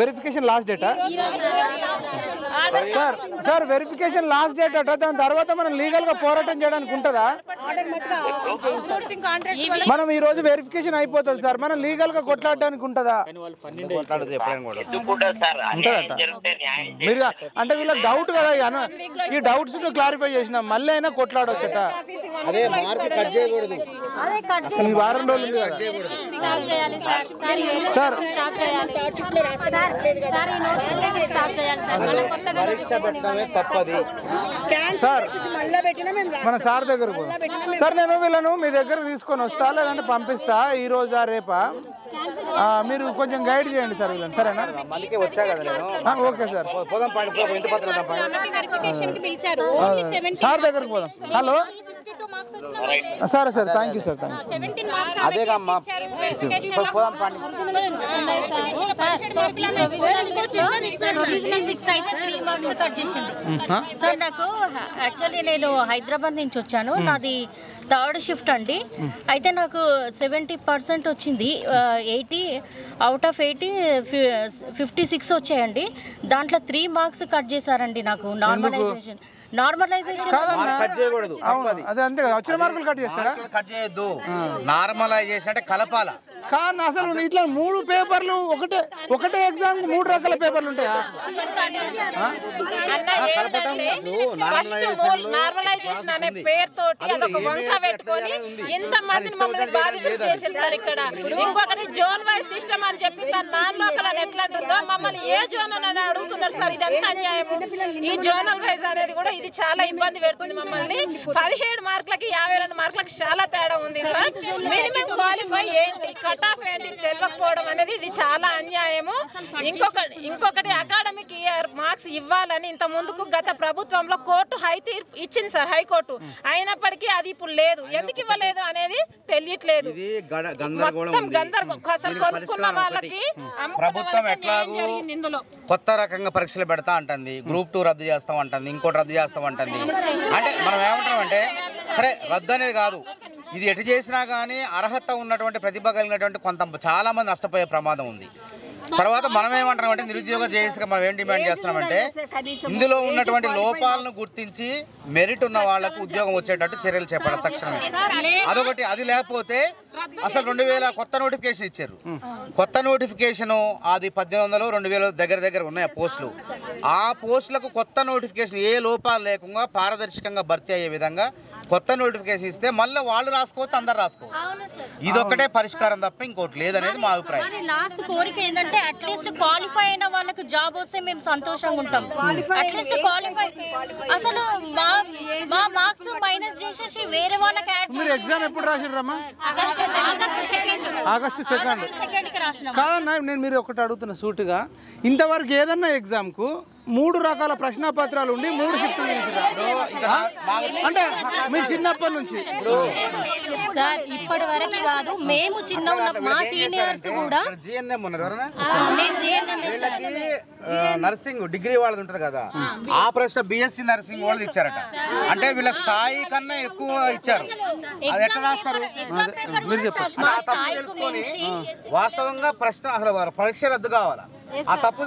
verification last data sir verification last date అట. దాని తర్వాత మనం లీగల్ గా పోరాటం చేయడానికి ఉంటుందా? మనం ఈ రోజు వెరిఫికేషన్ అయిపోతుంది సార్, మనం లీగల్ గా కొట్లాడడానికి ఉంటుందా? మీరు అంటే వీళ్ళకి డౌట్ కదా, ఈ డౌట్స్ క్లారిఫై చేసినాం. మళ్ళీ అయినా కొట్లాడొచ్చట. అసలు ఈ వారం రోజులు ఉంది కదా సార్. సార్ మన సార్ దగ్గర సార్ నేను వీళ్ళను మీ దగ్గర తీసుకొని వస్తా, లేదంటే పంపిస్తా ఈ రోజా రేపా. మీరు కొంచెం గైడ్ చేయండి సార్ వీళ్ళని, సరేనా? వచ్చా కదా నేను. ఓకే సార్, సార్ దగ్గరకు పోదాం. హలో సరే sir, thank you sir, thank you. అదేగమ్మా సార్ నాకు యాక్చువల్లీ నేను హైదరాబాద్ నుంచి వచ్చాను. నాది 3rd షిఫ్ట్ అండి. అయితే నాకు 70% వచ్చింది. 80 అవుట్ ఆఫ్ 80 56 వచ్చాయండి. దాంట్లో 3 మార్క్స్ కట్ చేశారండి నాకు. నార్మలైజేషన్ అదే అంతే కదా, వచ్చిన మార్కులు కట్ చేస్తారా? కట్ చేయొద్దు, నార్మలైజేషన్ అంటే కలపాల. కానీ అసలు ఇట్లా 3 పేపర్లు ఒకటే ఎగ్జామ్ 3 రకాల పేపర్లు ఉంటాయా? నార్మలైజేషన్ అనే పేరుతోటి అదొక వంక పెట్టుకొని ఎంత మందిని మమ్మల్ని బాధితులు చేశారు సార్. ఇక్కడ ఇంకొకటి జోన్ వైజ్ సిస్టమ్ అని చెప్పి దాని నాన్ లోకల్ అని ఎట్లా ఉంటుందో మమ్మల్ని ఏ జోన్ అని అడుగుతున్నారు సార్. ఇదంతా అన్యాయము. ఈ జోనల్ వైజ్ అనేది కూడా ఇది చాలా ఇబ్బంది పెడుతుంది మమ్మల్ని. 17 మార్కులకి 52 మార్కులకి చాలా తేడా ఉంది సార్. మినిమం క్వాలిఫై ఏంటి, కట్ ఆఫ్ ఏంటి తెలియకపోవడం అనేది ఇది చాలా అన్యాయము. ఇంకొకటి అకాడమిక్ ఇయర్ మార్క్స్ ఇవ్వాలని ఇంత ముందుకు గత ప్రభుత్వంలో కోర్టు తీర్పు ఇచ్చింది సార్, హైకోర్టు. అయినప్పటికీ అది ఇప్పుడు లేదు. ఎందుకు ఇవ్వలేదు అనేది తెలియట్లేదు. మొత్తం గందరగోళం. అసలు కొనుక్కున్న వాళ్ళకి ప్రభుత్వం ఎట్లాగో కొత్త రకంగా పరీక్షలు పెడతా అంటుంది. గ్రూప్ 2 రద్దు చేస్తాం అంటుంది, ఇంకోటి రద్దు చేస్తాం అంటుంది. అంటే మనం ఏమంటాం అంటే సరే రద్దు అనేది కాదు, ఇది ఎటు చేసినా కానీ అర్హత ఉన్నటువంటి ప్రతిభ కలిగినటువంటి చాలా మంది నష్టపోయే ప్రమాదం ఉంది. తర్వాత మనం ఏమంటాం అంటే నిరుద్యోగ జేఏసీగా మనం ఏం డిమాండ్ చేస్తున్నామంటే ఇందులో ఉన్నటువంటి లోపాలను గుర్తించి మెరిట్ ఉన్న వాళ్ళకు ఉద్యోగం వచ్చేటట్టు చర్యలు చేపట్టాలి తక్షణమే. అదొకటి. అది లేకపోతే అసలు 2000 కొత్త నోటిఫికేషన్ ఇచ్చారు. కొత్త నోటిఫికేషన్ అది 1800 2000 దగ్గర ఉన్నాయి పోస్టులు. ఆ పోస్టులకు కొత్త నోటిఫికేషన్ ఏ లోపాలు లేకుండా పారదర్శకంగా భర్తీ అయ్యే విధంగా కొత్త నోటిఫికేషన్ ఇస్తే మళ్ళీ వాళ్ళు రాసుకోవచ్చు, అందరు రాసుకోవచ్చు. ఇదొక్కటే పరిష్కారం తప్ప ఇంకోటి లేదనేది మా అభిప్రాయం. లాస్ట్ కోరిక ఏంటంటే అట్లీస్ట్ క్వాలిఫై అయిన వాళ్ళకి జాబ్ వస్తే మేము సంతోషంగా ఉంటాం. అట్లీస్ట్ క్వాలిఫై అసలు మా మార్క్స్ మైనస్ చేసేసి వేరే వాళ్ళకి యాడ్. మీరు ఎగ్జామ్ ఎప్పుడు రాసిర్రమ్మా? ఆగస్టు 2 కి రాసినాం. కాదన్నా నేను మీరు ఒకటి అడుగుతున్న సూటిగా, ఇంతవరకు ఏదన్నా ఎగ్జామ్ కు 3 రకాల ప్రశ్న పత్రాలు ఉండి 3 షిఫ్ట్లు అంటే మీరు చిన్నప్పటి నుంచి సార్ ఇప్పటి వరకు కాదు, మేము చిన్న మా సీనియర్స్ కూడా నర్సింగ్ డిగ్రీ వాళ్ళది ఉంటుంది కదా, ఆ ప్రశ్న బిఎస్సి నర్సింగ్ వాళ్ళది ఇచ్చారట. అంటే వీళ్ళ స్థాయి కన్నా ఎక్కువ ఇచ్చారు. అది ఎట్లా రాస్తారు మీరు చెప్పండి. తెలుసుకొని వాస్తవంగా ప్రశ్న అసలు పరీక్ష రద్దు కావాలా? ఆ తప్పు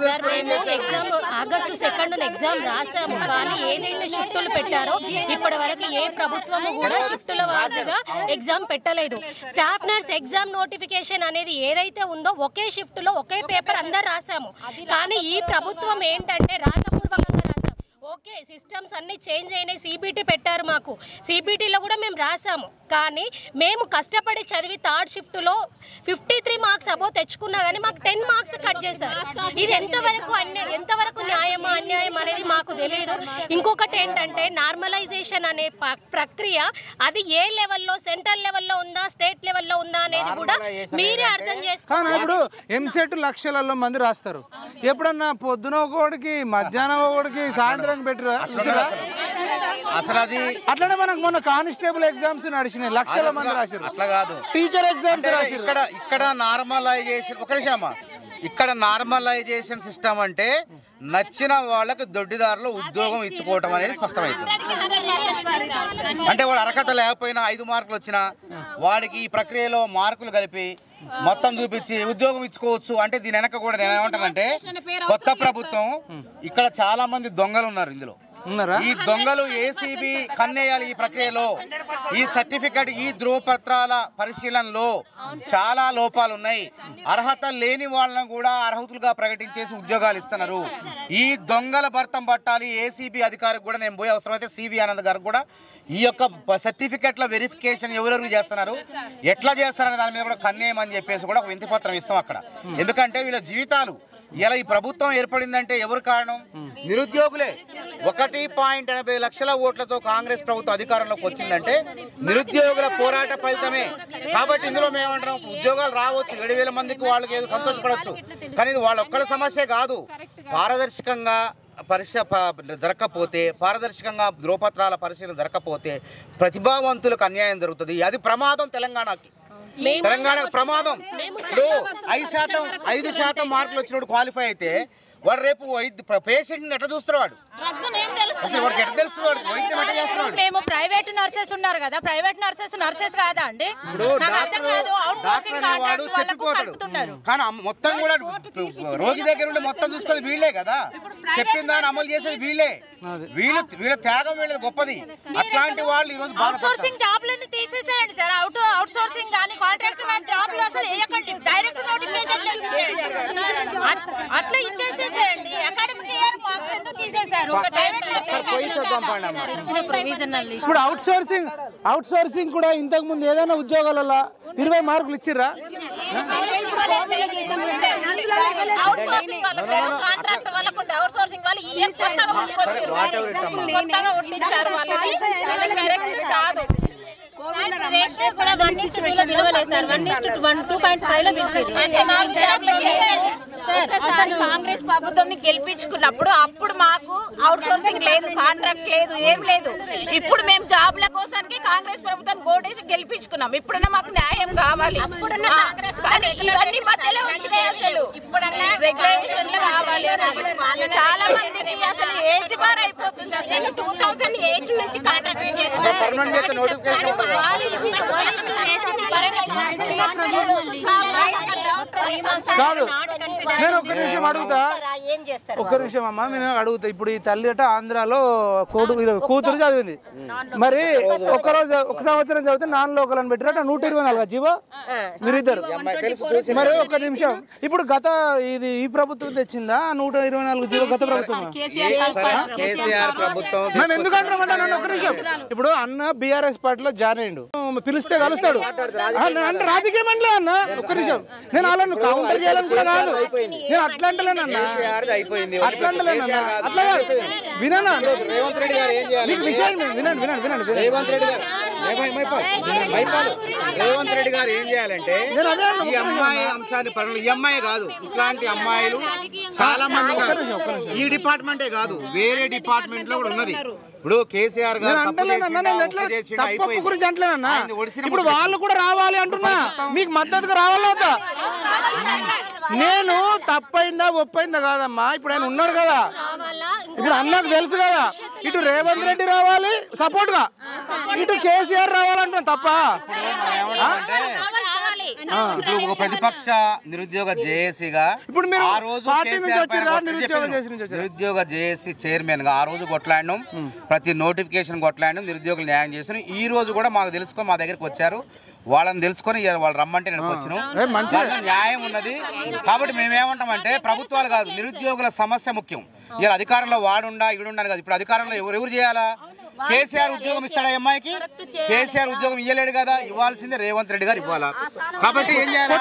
ఎగ్జామ్ ఆగస్టు 2న ఎగ్జామ్ రాసాము, కానీ ఏదైతే షిఫ్టులు పెట్టారో ఇప్పటి వరకు ఏ ప్రభుత్వము కూడా షిఫ్టుల వారీగా ఎగ్జామ్ పెట్టలేదు. స్టాఫ్ నర్స్ ఎగ్జామ్ నోటిఫికేషన్ అనేది ఏదైతే ఉందో ఒకే షిఫ్ట్ లో ఒకే పేపర్ అందరు రాసాము. కానీ ఈ ప్రభుత్వం ఏంటంటే రాతపూర్వకంగా రాసాము. ఓకే, సిస్టమ్స్ అన్ని చేంజ్ అయినాయి, సిబిటి పెట్టారు మాకు, సిబిటిలో కూడా మేము రాసాము. కానీ మేము కష్టపడి చదివి థర్డ్ షిఫ్ట్లో 53 మార్క్స్ అబో తెచ్చుకున్నా కానీ మాకు 10 మార్క్స్ కట్ చేశారు. ఇది ఎంతవరకు న్యాయమా అన్యాయం అనేది మాకు తెలియదు. ఇంకొకటి ఏంటంటే నార్మలైజేషన్ అనే ప్రక్రియ అది ఏ లెవెల్లో, సెంట్రల్ లెవెల్లో ఉందా, స్టేట్ లెవెల్లో ఉందా అనేది కూడా మీరే అర్థం చేసుకోవాలి. ఇప్పుడు ఎంసెట్ లక్షలలో మంది రాస్తారు. ఎప్పుడన్నా పొద్దున ఒకడికి, మధ్యాహ్నం ఒకడికి, సాయంత్రం పెట్టరా? అసలు అది అట్లనే మనకు మొన్న కానిస్టేబుల్ ఎగ్జామ్స్ నడిచినాయి, లక్షల మంది రాశారు. అట్లా కాదు, టీచర్ ఎగ్జామ్స్ రాశారు. ఇక్కడ నార్మలైజేషన్, ఒక నిమిషం అమ్మా, ఇక్కడ నార్మలైజేషన్ సిస్టమ్ అంటే నచ్చిన వాళ్ళకి దొడ్డిదారులో ఉద్యోగం ఇచ్చుకోవటం అనేది స్పష్టమవుతుంది. అంటే వాడు అర్హత లేకపోయినా 5 మార్కులు వచ్చినా వాడికి ఈ ప్రక్రియలో మార్కులు కలిపి మొత్తం చూపించి ఉద్యోగం ఇచ్చుకోవచ్చు. అంటే దీని వెనక కూడా నేను ఏమంటానంటే కొత్త ప్రభుత్వం, ఇక్కడ చాలా మంది దొంగలు ఉన్నారు ఇందులో. ఈ దొంగలు ఏసీబీ కన్నేయాలి ఈ ప్రక్రియలో. ఈ సర్టిఫికెట్, ఈ ధృవపత్రాల పరిశీలనలో చాలా లోపాలు ఉన్నాయి. అర్హత లేని వాళ్ళను కూడా అర్హతులుగా ప్రకటించేసి ఉద్యోగాలు ఇస్తున్నారు. ఈ దొంగల భర్తం పట్టాలి. ఏసీబీ అధికారికి కూడా నేను పోయి అవసరమైతే సివి ఆనంద్ గారు కూడా ఈ యొక్క సర్టిఫికెట్ల వెరిఫికేషన్ ఎవరెవరు చేస్తున్నారు, ఎట్లా చేస్తారనే దాని మీద కూడా కన్నేయమని చెప్పేసి కూడా ఒక వినతి పత్రం ఇస్తాం అక్కడ. ఎందుకంటే వీళ్ళ జీవితాలు ఇలా ఈ ప్రభుత్వం ఏర్పడిందంటే ఎవరు కారణం? నిరుద్యోగులే. 1.80 లక్షల ఓట్లతో కాంగ్రెస్ ప్రభుత్వం అధికారంలోకి వచ్చిందంటే నిరుద్యోగుల పోరాట ఫలితమే. కాబట్టి ఇందులో మేమంటాం, ఉద్యోగాలు రావచ్చు, 7,000 మందికి వాళ్ళకి ఏదో సంతోషపడవచ్చు, కానీ ఇది వాళ్ళ ఒక్కళ్ళ సమస్య కాదు. పారదర్శకంగా పరీక్ష జరగకపోతే, పారదర్శకంగా ధృవపత్రాల పరిశీలన జరగకపోతే ప్రతిభావంతులకు అన్యాయం జరుగుతుంది. అది ప్రమాదం తెలంగాణకి. తెలంగాణ ప్రమాదం. ఇప్పుడు 5% మార్కులు వచ్చినప్పుడు క్వాలిఫై అయితే వాడు రేపు పేషెంట్ ఎట్లా చూస్తారు? వాడు అసలు వాడికి ఎట్లా తెలుస్తుంది? వాడికి వైద్యం ఎట్లా చేస్తున్నాడు? మేము ప్రైవేట్ నర్సెస్ ఉన్నారు కదా, ప్రైవేట్ నర్సెస్ కాదా అండి? కానీ మొత్తం కూడా రోగి దగ్గర ఉండి మొత్తం చూసుకొని వీళ్ళే కదా, చెప్పిన దాన్ని అమలు చేసేది వీళ్ళే. వీళ్ళ త్యాగం వీళ్ళది గొప్పది. అట్లాంటి వాళ్ళు ఈరోజు అవుట్ సోర్సింగ్ జాబ్లన్నీ తీసేసేయండి సార్. అవుట్ సోర్సింగ్ కానీ కాంట్రాక్ట్ కానీ జాబ్లు అసలు వేయకండి, డైరెక్ట్ నోటిఫికేషన్ అట్లా ఇచ్చేసేసేయండి. అకాడమిక్ ఇయర్ మార్క్స్ ఎందుకు తీసేశారు? ఇప్పుడు అవుట్ సోర్సింగ్ కూడా ఇంతకు ముందు ఏదైనా ఉద్యోగాలలో 20 మార్కులు ఇచ్చిర్రా? కాంగ్రెస్ ప్రభుత్వం గెలిపించుకున్నప్పుడు అప్పుడు మాకు అవుట్ సోర్సింగ్ లేదు, కాంట్రాక్ట్ లేదు, ఏం లేదు. ఇప్పుడు మేము జాబ్ల కోసానికి కాంగ్రెస్ ప్రభుత్వం ఓటేసి గెలిపించుకున్నాం. ఇప్పుడన్నా మాకు న్యాయం కావాలి. కానీ ఇవన్నీ మధ్యలో వచ్చినాయి. అసలు రెగ్యులేషన్లు కావాలి. చాలా మందికి అసలు ఏజ్ బార్ అయిపోతుంది. అసలు 2008 నుంచి కాంట్రాక్ట్ కాదు. నేను ఒక్క నిమిషం అమ్మా, నేను అడుగుతా. ఇప్పుడు ఈ తల్లి అట ఆంధ్రాలో కూతురు చదివింది, మరి ఒక సంవత్సరం చదివితే నాన్ లోకల్ అని పెట్టినట్టు 124 జీవో మీరిద్దరు. మరి ఒక్క నిమిషం, ఇప్పుడు ఈ ప్రభుత్వం తెచ్చిందా 124 జీవో? గత ప్రభుత్వం మేము ఎందుకంటామంటే నన్ను ఒక్క నిమిషం. ఇప్పుడు అన్న బీఆర్ఎస్ పార్టీలో జాయిన్ అయ్యిండు, పిలిస్తే కలుస్తాడు అంటే రాజకీయం అంటే అన్న. ఒక్క నిమిషం, నేను అలా కౌంటర్ చేయాలని కూడా కాదు, నేను అట్లా అంటలేనన్నా, అట్లా అంటలేనన్నా. అట్లా వినన్నా, రేవంత్ రెడ్డి గారు ఏం చేయాలి? విషయం వినండి. రేవంత్ రెడ్డి గారు ఏం చేయాలంటే ఈ అమ్మాయి అంశాన్ని పరిగణలో, ఈ అమ్మాయి కాదు, ఇట్లాంటి అమ్మాయిలు చాలా మంది ఉన్నారు. ఈ డిపార్ట్మెంటే కాదు, వేరే డిపార్ట్మెంట్ లో కూడా ఉన్నది. ఇప్పుడు కేసీఆర్ గారు గురించి అంటలేనన్నా, ఇప్పుడు వాళ్ళు కూడా రావాలి అంటున్నా, మీకు మద్దతుగా రావాలా వద్దా? నేను తప్పైందా ఒప్పైందా కాదమ్మా, ఇప్పుడు ఆయన ఉన్నాడు కదా, ఇప్పుడు అన్నకు తెలుసు కదా, ఇటు రేవంత్ రెడ్డి రావాలి సపోర్ట్ గా, ఇటు కేసీఆర్ రావాలంటున్నా తప్ప ఇప్పుడు ఒక ప్రతిపక్ష నిరుద్యోగ జేఏసీగా ఇప్పుడు మీరు ఆ రోజు పార్టీ నుంచి కేసీఆర్ వచ్చిరా, పైన నిరుద్యోగ జేఏసీ నుంచి వచ్చిరా? నిరుద్యోగ జేఏసీ చైర్మన్ గా ఆ రోజు కొట్లాడినాం, ప్రతి నోటిఫికేషన్ కొట్లాడినాం, నిరుద్యోగులు న్యాయం చేస్తున్నాం. ఈ రోజు కూడా మాకు తెలుసుకొని మా దగ్గరికి వచ్చారు, వాళ్ళని తెలుసుకొని వాళ్ళు రమ్మంటే నేను వచ్చినాం. దాంట్లో న్యాయం ఉన్నది. కాబట్టి మేమేమంటామంటే ప్రభుత్వాలు కాదు, నిరుద్యోగుల సమస్య ముఖ్యం. ఇలా అధికారంలో వాడుండా ఇడుండాలి కాదు. ఇప్పుడు అధికారంలో ఎవరు చేయాలా? కేసీఆర్ ఉద్యోగం ఇస్తాడా అమ్మాయికి? కేసీఆర్ ఉద్యోగం ఇవ్వలేడు కదా, ఇవ్వాల్సిందే రేవంత్ రెడ్డి గారు ఇవ్వాలా. కాబట్టి ఏం చేయాలి?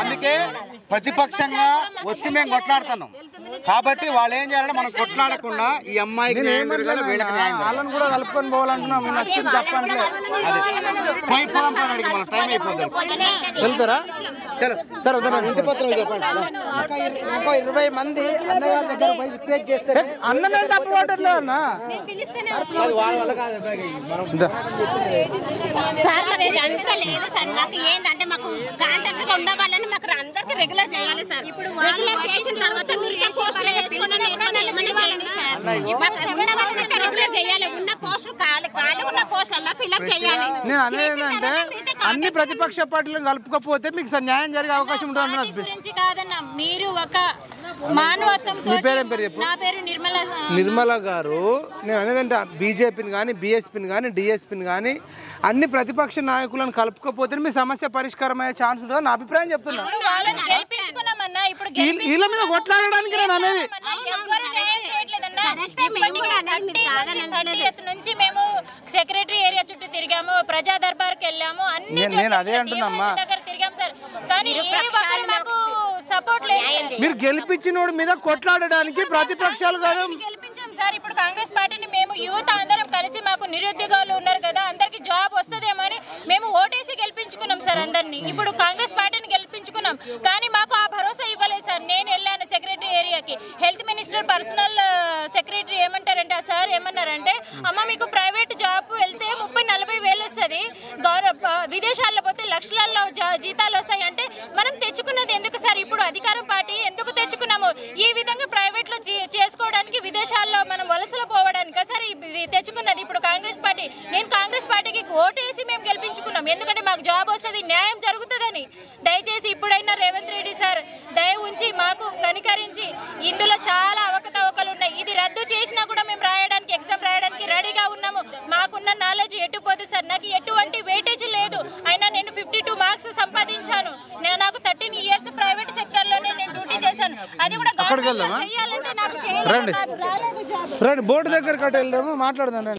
అందుకే ప్రతిపక్షంగా వచ్చి మేము కొట్లాడుతున్నాం. కాబట్టి వాళ్ళు ఏం చేయాలంటే మనం కొట్లాడకుండా ఈ అమ్మాయికి న్యాయం జరగాలి, వీళ్ళకి న్యాయం జరగాలి. కూడా కలుపుకొని పోవాలంటున్నాం. నచ్చింది తప్పంటే మన టైం అయిపోతుంది. వెళ్తారా? సరే ఇంటి పత్రం ఇంకో 20 మంది అన్నగారి దగ్గర పోయి రిక్వెస్ట్ చేస్తే అన్ననే తప్పు పట్టట్లేదు అన్న. సార్ మాకు ఇదంతా లేదు సార్. మాకు ఏంటంటే మాకు కాంట్రాక్ట్ గా ఉన్న వాళ్ళని మాకు అందరికి రెగ్యులర్ చేయాలి సార్. ఇప్పుడు రెగ్యులర్ చేసిన తర్వాత రెగ్యులర్ చేయాలి. ఉన్న పోస్టులు ఖాళీ ఉన్న పోస్టులలో ఫిల్అప్ చేయాలి. నేను అనేది ఏంటంటే అన్ని ప్రతిపక్ష పార్టీలను కలుపుకపోతే మీకు న్యాయం జరిగే అవకాశం ఉంటుంది. గురించి కాదన్న, మీరు ఒక మానవత్వంతో. నా పేరు నిర్మల గారు. నేను అనేదంటే బీజేపీని కానీ బీఎస్పీని కానీ డిఎస్పీని కానీ అన్ని ప్రతిపక్ష నాయకులను కలుపుకపోతే మీ సమస్య పరిష్కారం అయ్యే ఛాన్స్ ఉంటుంది నా అభిప్రాయం చెప్తున్నా. వీళ్ళ మీద కొట్లాడడానికి నేను అనేది నుంచి మేము సెక్రటరీ ఏరియా చుట్టూ తిరిగాము, ప్రజా దర్బార్కి వెళ్ళాము, అన్ని నేను అదే అంటున్నామ్మా. దగ్గర తిరిగాము సార్. కానీ మాకు సపోర్ట్ లేదు. మీరు గెలిపించినోడి మీద కొట్లాడడానికి ప్రతిపక్షాలు కాదు గెలిపించాం సార్. ఇప్పుడు కాంగ్రెస్ పార్టీని మేము యువత అందరం కలిసి మాకు నిరుద్యోగాలు ఉన్నారు కదా, అందరికి జాబ్ వస్తుందేమో అని మేము ఓటేసి గెలిపించుకున్నాం సార్ అందరినీ. ఇప్పుడు కాంగ్రెస్ పార్టీని గెలిపించుకున్నాం, కానీ మాకు ఆ భరోసా ఇవ్వలేదు సార్. నేను వెళ్ళాను సెక్రటరీ ఏరియాకి, హెల్త్ మినిస్టర్ పర్సనల్ సెక్రటరీ ఏమంటారంటే ఆ సార్ ఏమన్నారంటే, అమ్మ మీకు ప్రైవేట్ జాబ్ వెళ్తే 30-40 వేలు వస్తుంది, విదేశాల్లో పోతే లక్షలలో జీతాలు వస్తాయి అంటే మనం తెచ్చుకున్నది ఎందుకు సార్? ఇప్పుడు అధికారం పార్టీ ఎందుకు తెచ్చుకున్నాము? ఈ విధంగా ప్రైవేట్లో చేసుకోవడానికి, విదేశాల్లో మనం వలసలు పోవడానికి సార్ ఇది తెచ్చుకున్నది. ఇప్పుడు కాంగ్రెస్ పార్టీ, నేను కాంగ్రెస్ పార్టీకి ఓటేసి మేము గెలిపించుకున్నాం, ఎందుకంటే మాకు జాబ్ వస్తుంది, న్యాయం జరుగుతుందని. దయచేసి ఇప్పుడైనా రేవంత్ రెడ్డి సార్ దయ ఉంచి మాకు కనికరించి, ఇందులో చాలా అవకతవకలు ఉన్నాయి, ఇది రద్దు చేసినా కూడా మేము రాయడానికి ఎగ్జామ్ రాయడానికి రెడీగా ఉన్నాము. మాకున్న నాలెడ్జ్ ఎట్టుపోతుంది సార్. నాకు ఎటువంటి వెయిటేజ్ లేదు, అయినా నేను 52 మార్క్స్ సంపాదించాను. నాకు 13 ఇయర్స్ ప్రైవేట్ సెక్టర్లోనే నేను డ్యూటీ చేశాను. అది కూడా రండి బోర్డు దగ్గర కట్ట వెళ్దాము, మాట్లాడదాం.